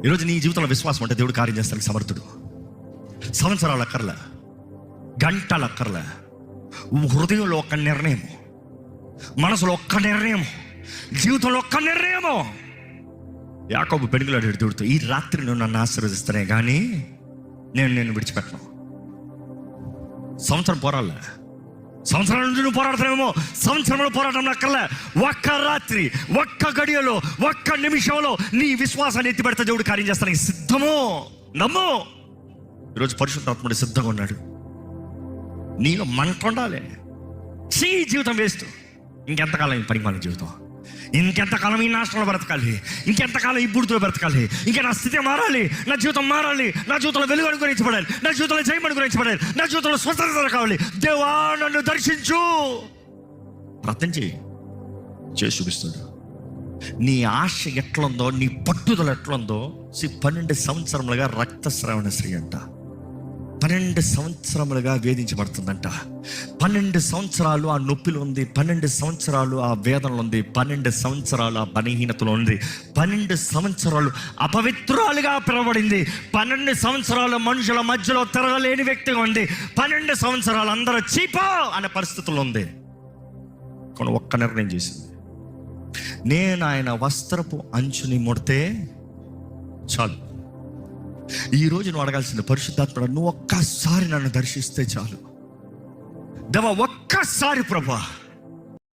ఈరోజు నీ జీవితంలో విశ్వాసం అంటే దేవుడు కార్యం చేస్తానికి సమర్థుడు. సంవత్సరాలు అక్కర్లే, గంటలు అక్కర్లే, హృదయంలో ఒక్క నిర్ణయం, మనసులో ఒక్క నిర్ణయం, జీవితంలో ఒక్క నిర్ణయము. యాకోబు పెనుగులాడాడు దేవుడితో, ఈ రాత్రి నువ్వు నన్ను ఆశీర్వదిస్తానే కానీ నేను విడిచిపెట్టను. సంవత్సరం పోరాడలే, సంవత్సరాల నుంచి నువ్వు పోరాడుతున్నావేమో, సంవత్సరంలో పోరాటం అక్కర్లే. ఒక్క రాత్రి, ఒక్క గడియలో, ఒక్క నిమిషంలో నీ విశ్వాసాన్ని ఎత్తి పెడితే దేవుడు కార్యం చేస్తానికి సిద్ధము. నమ్ము. ఈరోజు పరిశుద్ధాత్ముడు సిద్ధంగా ఉన్నాడు. నీలో మంట ఉండాలి. జీవితం వేస్ట్. ఇంకెంతకాలం ఈ పనిమాల జీవితం, ఇంకెంతకాలం ఈ నాశనంలో బ్రతకాలి, ఇంకెంతకాలం ఈ బూడిదలో బ్రతకాలి, ఇంకా నా స్థితి మారాలి, నా జీవితం మారాలి, నా జీవితంలో వెలుగు అనుగ్రహించబడాలి, నా జీవితంలో జయం అనుగ్రహించబడాలి, నా జీవితంలో స్వతంత్రత కావాలి. దేవా నన్ను దర్శించు. ప్రార్థన చేసి చూపిస్తాడు. నీ ఆశ ఎట్లుందో, నీ పట్టుదల ఎట్లుందో. 12 సంవత్సరములుగా రక్తస్రావణ స్త్రీ అంట, 12 సంవత్సరములుగా వేధించబడుతుందంట. 12 సంవత్సరాలు ఆ నొప్పిలో ఉంది, 12 సంవత్సరాలు ఆ వేదనలో ఉంది, 12 సంవత్సరాలు ఆ బలహీనతలో ఉంది, 12 సంవత్సరాలు అపవిత్రాలుగా పిలవబడింది, 12 సంవత్సరాలు మనుషుల మధ్యలో తిరగలేని వ్యక్తిగా ఉంది, 12 సంవత్సరాలు అందరూ చీపో అనే పరిస్థితుల్లో ఉంది. కానీ ఒక్క నిర్ణయం చేసింది, నేను ఆయన వస్త్రపు అంచుని ముడితే చాలు. ఈరోజు నువ్వు అడగాల్సింది, పరిశుద్ధాత్ముడా నువ్వు ఒక్కసారి నన్ను దర్శిస్తే చాలు. దేవా ఒక్కసారి ప్రభా